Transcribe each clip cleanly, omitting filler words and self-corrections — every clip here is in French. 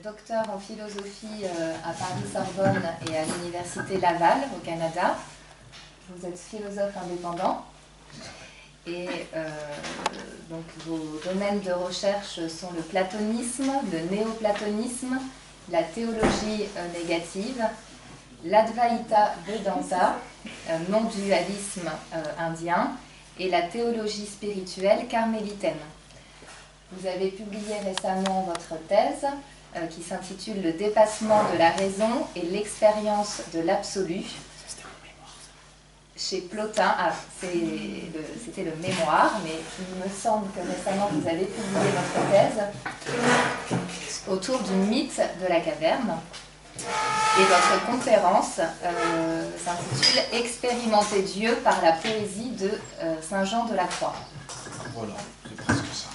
docteur en philosophie à Paris-Sorbonne et à l'Université Laval au Canada. Vous êtes philosophe indépendant et donc vos domaines de recherche sont le platonisme, le néoplatonisme, la théologie négative, l'Advaita Vedanta, non-dualisme indien, et la théologie spirituelle carmélitaine. Vous avez publié récemment votre thèse qui s'intitule « Le dépassement de la raison et l'expérience de l'absolu » chez Plotin. Ah, c'était le mémoire, mais il me semble que récemment vous avez publié votre thèse autour du mythe de la caverne. Et votre conférence s'intitule « Expérimenter Dieu par la poésie de Saint Jean de la Croix ». Voilà, c'est presque ça.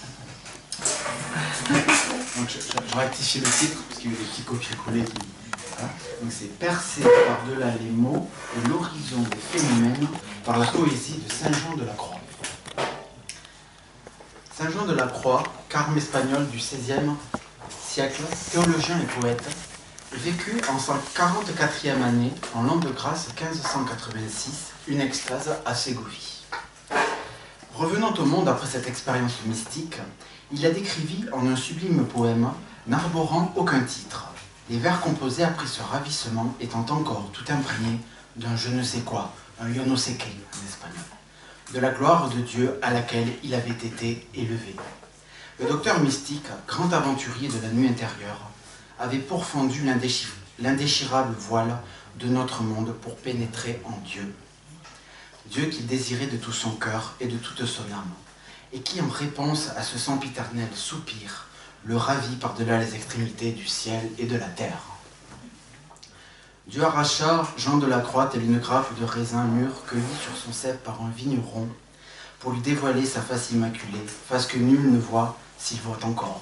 Donc je rectifie le titre, parce qu'il y a eu des petits copier-coller. Donc c'est percer par-delà les mots et l'horizon des phénomènes par la poésie de Saint Jean de la Croix. Saint Jean de la Croix, carme espagnol du XVIe siècle, théologien et poète, vécut en sa 44e année, en l'an de grâce 1586, une extase à Ségovie. Revenant au monde après cette expérience mystique, il la décrivit en un sublime poème n'arborant aucun titre, les vers composés après ce ravissement étant encore tout imprégnés d'un je ne sais quoi, un yo no sé qué en espagnol, de la gloire de Dieu à laquelle il avait été élevé. Le docteur mystique, grand aventurier de la nuit intérieure, avait pourfendu l'indéchirable voile de notre monde pour pénétrer en Dieu. Dieu qu'il désirait de tout son cœur et de toute son âme, et qui, en réponse à ce sempiternel soupir, le ravit par-delà les extrémités du ciel et de la terre. Dieu arracha Jean de la Croix telle une grappe de raisin mûr cueillie sur son cep par un vigneron, pour lui dévoiler sa face immaculée, face que nul ne voit s'il voit encore.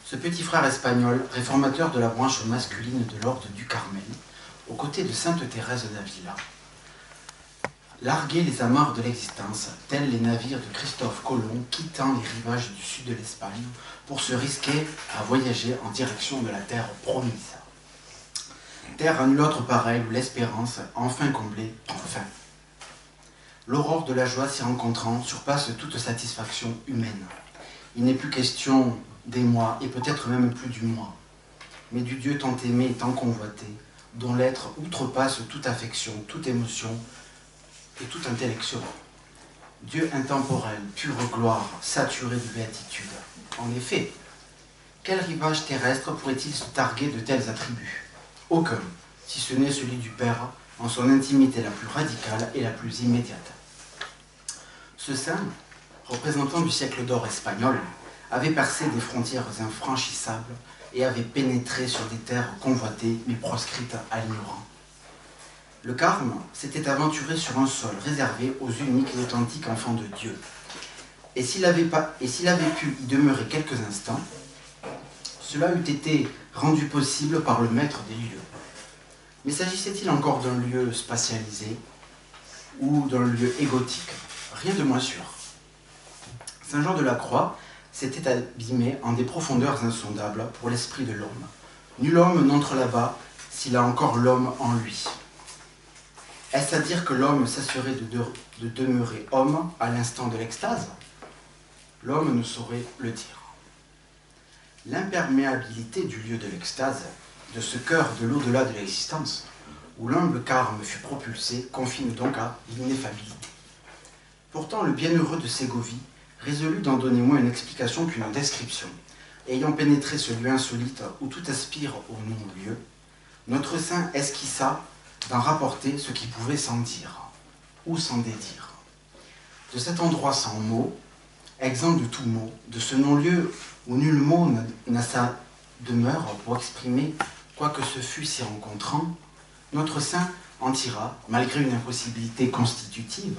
Ce petit frère espagnol, réformateur de la branche masculine de l'ordre du Carmel, aux côtés de sainte Thérèse d'Avila, larguait les amarres de l'existence, tels les navires de Christophe Colomb quittant les rivages du sud de l'Espagne pour se risquer à voyager en direction de la terre promise. Terre à nul autre pareil où l'espérance, enfin comblée, prend fin. L'aurore de la joie s'y rencontrant surpasse toute satisfaction humaine. Il n'est plus question des mois, et peut-être même plus du moi, mais du Dieu tant aimé et tant convoité, dont l'être outrepasse toute affection, toute émotion et toute intellection. Dieu intemporel, pure gloire, saturé de béatitude. En effet, quel rivage terrestre pourrait-il se targuer de tels attributs? Aucun, si ce n'est celui du Père, en son intimité la plus radicale et la plus immédiate. Ce saint, représentant du siècle d'or espagnol, avait percé des frontières infranchissables et avait pénétré sur des terres convoitées mais proscrites à l'ignorant. Le carme s'était aventuré sur un sol réservé aux uniques et authentiques enfants de Dieu. Et s'il avait pu y demeurer quelques instants, cela eût été rendu possible par le maître des lieux. Mais s'agissait-il encore d'un lieu spatialisé ou d'un lieu égotique? Rien de moins sûr. Saint Jean de la Croix s'était abîmé en des profondeurs insondables pour l'esprit de l'homme. Nul homme n'entre là-bas s'il a encore l'homme en lui. Est-ce à dire que l'homme cesserait de demeurer homme à l'instant de l'extase? L'homme ne saurait le dire. L'imperméabilité du lieu de l'extase, de ce cœur de l'au-delà de l'existence, où l'humble carme fut propulsé, confine donc à l'ineffabilité. Pourtant, le bienheureux de Ségovie résolut d'en donner moins une explication qu'une description. Ayant pénétré ce lieu insolite où tout aspire au non-lieu, notre saint esquissa d'en rapporter ce qui pouvait sans dire, ou sans dédire. De cet endroit sans mot, exempt de tout mot, de ce non-lieu où nul mot n'a sa demeure pour exprimer quoi que ce fût s'y rencontrant, notre saint en tira, malgré une impossibilité constitutive,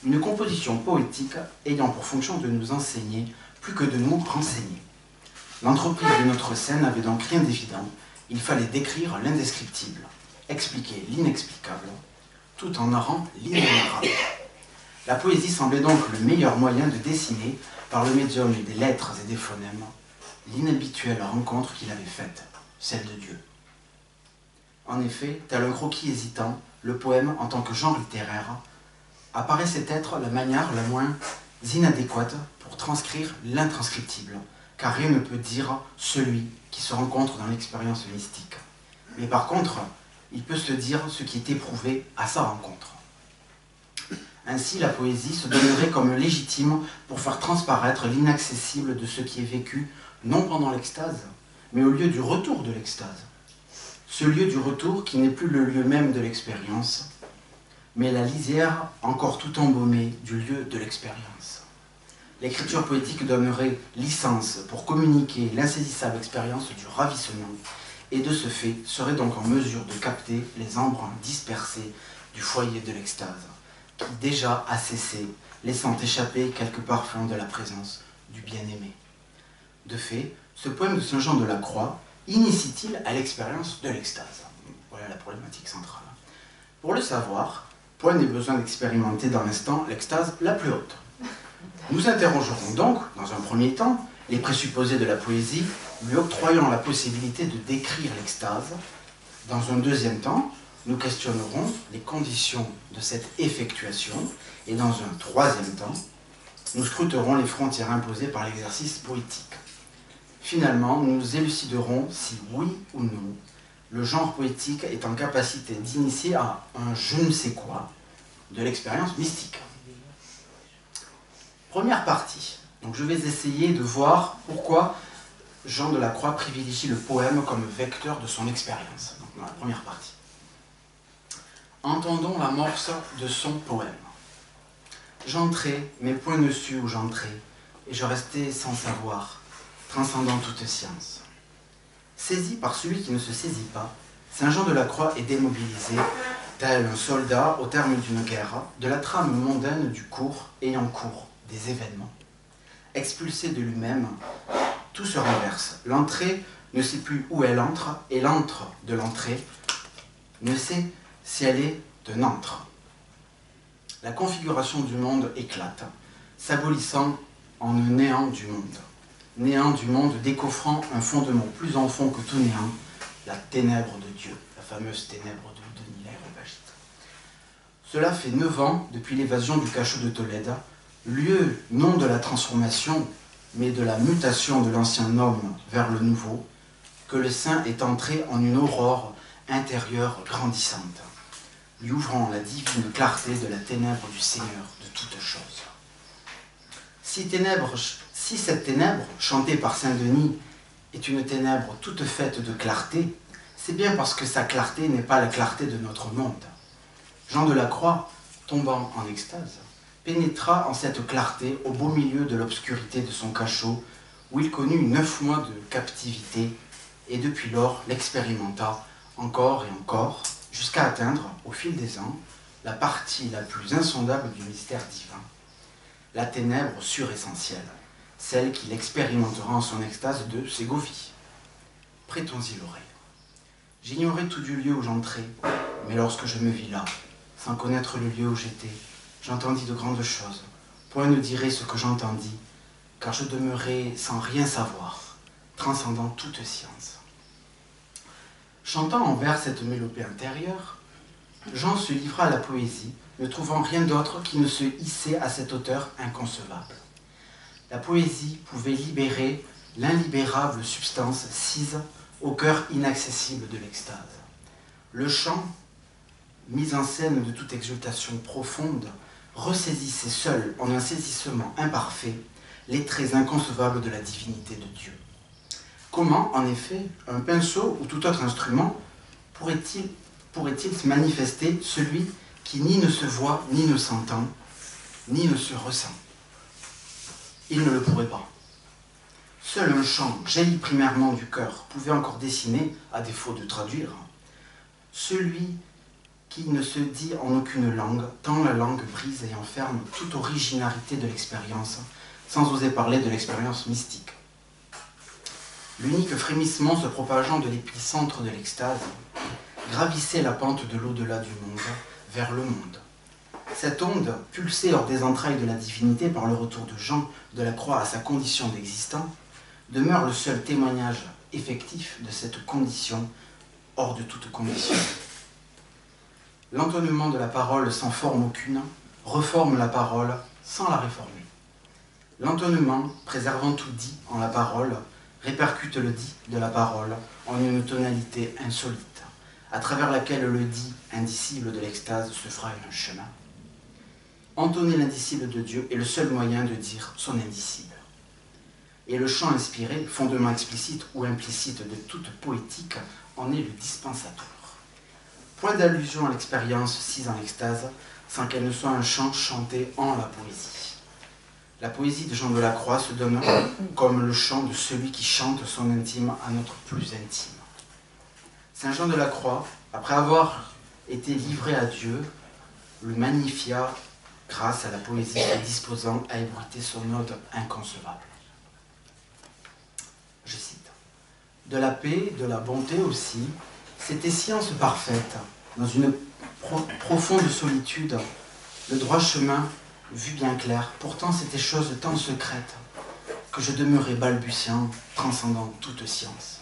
une composition poétique ayant pour fonction de nous enseigner plus que de nous renseigner. L'entreprise de notre saint n'avait donc rien d'évident, il fallait décrire l'indescriptible, expliquer l'inexplicable, tout en narrant l'inénarrable. La poésie semblait donc le meilleur moyen de dessiner, par le médium des lettres et des phonèmes, l'inhabituelle rencontre qu'il avait faite, celle de Dieu. En effet, tel un croquis hésitant, le poème, en tant que genre littéraire, apparaissait être la manière la moins inadéquate pour transcrire l'intranscriptible, car rien ne peut dire celui qui se rencontre dans l'expérience mystique. Mais par contre, il peut se dire ce qui est éprouvé à sa rencontre. Ainsi, la poésie se donnerait comme légitime pour faire transparaître l'inaccessible de ce qui est vécu, non pendant l'extase, mais au lieu du retour de l'extase. Ce lieu du retour qui n'est plus le lieu même de l'expérience, mais la lisière encore tout embaumée du lieu de l'expérience. L'écriture poétique donnerait licence pour communiquer l'insaisissable expérience du ravissement, et de ce fait serait donc en mesure de capter les embruns dispersés du foyer de l'extase, qui déjà a cessé, laissant échapper quelques parfums de la présence du bien-aimé. De fait, ce poème de Saint Jean de la Croix initie-t-il à l'expérience de l'extase? Voilà la problématique centrale. Pour le savoir, point n'est besoin d'expérimenter dans l'instant l'extase la plus haute. Nous interrogerons donc, dans un premier temps, les présupposés de la poésie, lui octroyant la possibilité de décrire l'extase. Dans un deuxième temps, nous questionnerons les conditions de cette effectuation, et dans un troisième temps, nous scruterons les frontières imposées par l'exercice poétique. Finalement, nous éluciderons si, oui ou non, le genre poétique est en capacité d'initier à un je ne sais quoi de l'expérience mystique. Première partie. Donc je vais essayer de voir pourquoi Jean de la Croix privilégie le poème comme vecteur de son expérience. Donc dans la première partie. Entendons l'amorce de son poème. J'entrais, mais point ne sut où j'entrais, et je restais sans savoir, transcendant toute science. Saisi par celui qui ne se saisit pas, Saint Jean de la Croix est démobilisé, tel un soldat au terme d'une guerre, de la trame mondaine du cours ayant cours des événements. Expulsé de lui-même, tout se renverse. L'entrée ne sait plus où elle entre, et l'antre de l'entrée ne sait si elle est de n'antre. La configuration du monde éclate, s'abolissant en un néant du monde. Néant du monde décoffrant un fondement plus en fond que tout néant, la ténèbre de Dieu, la fameuse ténèbre de Denis l'Aréopagite. Cela fait 9 ans depuis l'évasion du cachot de Tolède, lieu non de la transformation, mais de la mutation de l'ancien homme vers le nouveau, que le saint est entré en une aurore intérieure grandissante, lui ouvrant la divine clarté de la ténèbre du Seigneur de toutes choses. Si cette ténèbre, chantée par Saint-Denis, est une ténèbre toute faite de clarté, c'est bien parce que sa clarté n'est pas la clarté de notre monde. Jean de la Croix, tombant en extase, pénétra en cette clarté au beau milieu de l'obscurité de son cachot, où il connut 9 mois de captivité, et depuis lors l'expérimenta encore et encore, jusqu'à atteindre, au fil des ans, la partie la plus insondable du mystère divin, la ténèbre suressentielle, celle qu'il expérimentera en son extase de Ségovie. Prêtons-y l'oreille. J'ignorais tout du lieu où j'entrais, mais lorsque je me vis là, sans connaître le lieu où j'étais, j'entendis de grandes choses. Point ne dirait ce que j'entendis, car je demeurais sans rien savoir, transcendant toute science. Chantant en vers cette mélopée intérieure, Jean se livra à la poésie, ne trouvant rien d'autre qui ne se hissait à cette hauteur inconcevable. La poésie pouvait libérer l'illibérable substance sise au cœur inaccessible de l'extase. Le chant, mis en scène de toute exultation profonde, ressaisissait seul, en un saisissement imparfait, les traits inconcevables de la divinité de Dieu. Comment, en effet, un pinceau ou tout autre instrument pourrait-il se manifester celui qui ni ne se voit, ni ne s'entend, ni ne se ressent? Il ne le pourrait pas. Seul un chant, jailli primairement du cœur, pouvait encore dessiner, à défaut de traduire, celui qui ne se dit en aucune langue, tant la langue brise et enferme toute originalité de l'expérience, sans oser parler de l'expérience mystique. L'unique frémissement se propageant de l'épicentre de l'extase gravissait la pente de l'au-delà du monde, vers le monde. Cette onde, pulsée hors des entrailles de la divinité par le retour de Jean de la Croix à sa condition d'existant, demeure le seul témoignage effectif de cette condition hors de toute condition. L'entonnement de la parole sans forme aucune reforme la parole sans la réformer. L'entonnement, préservant tout dit en la parole, répercute le dit de la parole en une tonalité insolite, à travers laquelle le dit indicible de l'extase se fraye un chemin. Entonner l'indicible de Dieu est le seul moyen de dire son indicible. Et le chant inspiré, fondement explicite ou implicite de toute poétique, en est le dispensateur. Point d'allusion à l'expérience sise en extase, sans qu'elle ne soit un chant chanté en la poésie. La poésie de Jean de la Croix se donne comme le chant de celui qui chante son intime à notre plus intime. Saint Jean de la Croix, après avoir été livré à Dieu, le magnifia grâce à la poésie le disposant à ébruiter son ode inconcevable. Je cite. De la paix, de la bonté aussi, c'était science parfaite, dans une profonde solitude, le droit chemin, vu bien clair, pourtant c'était chose tant secrète, que je demeurais balbutiant, transcendant toute science.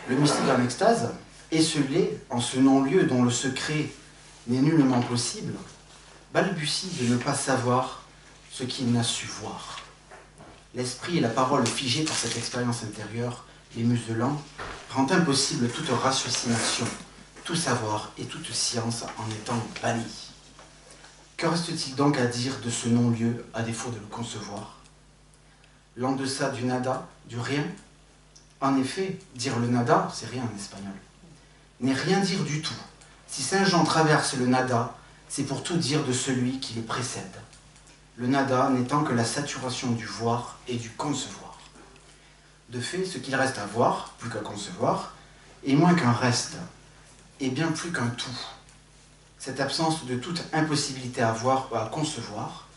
Le mystique en extase, esselé en ce non-lieu dont le secret n'est nullement possible, balbutie de ne pas savoir ce qu'il n'a su voir. L'esprit et la parole figés par cette expérience intérieure, les muselant, rend impossible toute ratiocination, tout savoir et toute science en étant bannis. Que reste-t-il donc à dire de ce non-lieu, à défaut de le concevoir? L'en-deçà du nada, du rien? En effet, dire le nada, c'est rien en espagnol, n'est rien dire du tout. Si Saint Jean traverse le nada, c'est pour tout dire de celui qui le précède. Le nada n'étant que la saturation du voir et du concevoir. De fait, ce qu'il reste à voir, plus qu'à concevoir, est moins qu'un reste, et bien plus qu'un tout. Cette absence de toute impossibilité à voir ou à concevoir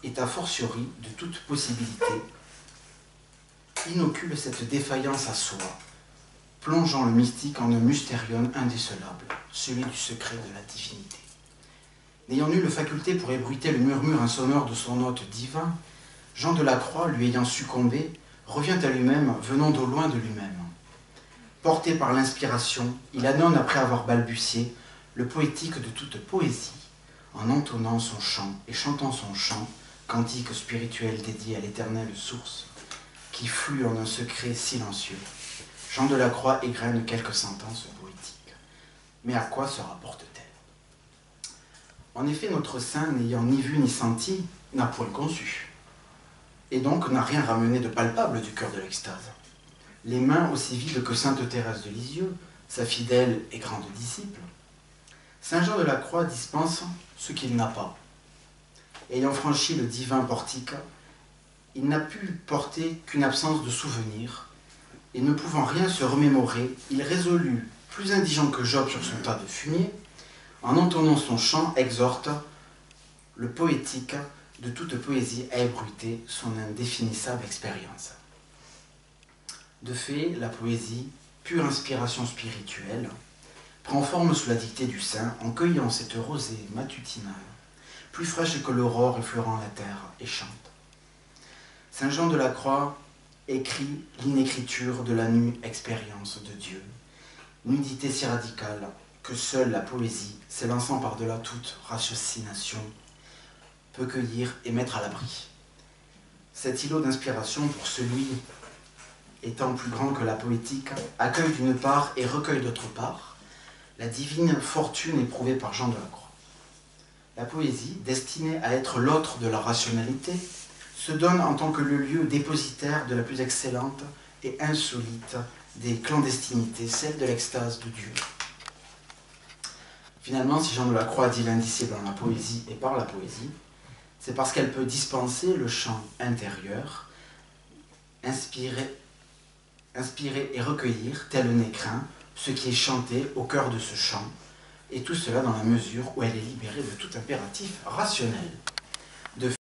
est a fortiori de toute possibilité, inocule cette défaillance à soi, plongeant le mystique en un mystérium indécelable, celui du secret de la divinité. N'ayant nulle faculté pour ébruiter le murmure insonore de son hôte divin, Jean de la Croix, lui ayant succombé, revient à lui-même, venant d'au loin de lui-même. Porté par l'inspiration, il annonce, après avoir balbutié, le poétique de toute poésie, en entonnant son chant et chantant son chant, cantique spirituel dédié à l'éternelle source, qui flue en un secret silencieux. Jean de la Croix égrène quelques sentences poétiques. Mais à quoi se rapporte-t-elle? En effet, notre saint, n'ayant ni vu ni senti, n'a point conçu, et donc n'a rien ramené de palpable du cœur de l'extase. Les mains aussi vides que sainte Thérèse de Lisieux, sa fidèle et grande disciple, Saint Jean de la Croix dispense ce qu'il n'a pas. Ayant franchi le divin portique, il n'a pu porter qu'une absence de souvenir, et ne pouvant rien se remémorer, il résolut, plus indigent que Job sur son tas de fumier, en entonnant son chant, exhorte le poétique de toute poésie à ébruiter son indéfinissable expérience. De fait, la poésie, pure inspiration spirituelle, prend forme sous la dictée du saint en cueillant cette rosée matutinale, plus fraîche que l'aurore effleurant la terre, et chante. Saint Jean de la Croix écrit l'inécriture de la nue expérience de Dieu, nudité si radicale que seule la poésie, s'élançant par-delà toute ratiocination, peut cueillir et mettre à l'abri. Cet îlot d'inspiration, pour celui étant plus grand que la poétique, accueille d'une part et recueille d'autre part la divine fortune éprouvée par Jean de la Croix. La poésie, destinée à être l'autre de la rationalité, se donne en tant que le lieu dépositaire de la plus excellente et insolite des clandestinités, celle de l'extase de Dieu. Finalement, si Jean de la Croix dit l'indicible dans la poésie et par la poésie, c'est parce qu'elle peut dispenser le chant intérieur, inspirer et recueillir, tel un écrin, ce qui est chanté au cœur de ce chant, et tout cela dans la mesure où elle est libérée de tout impératif rationnel.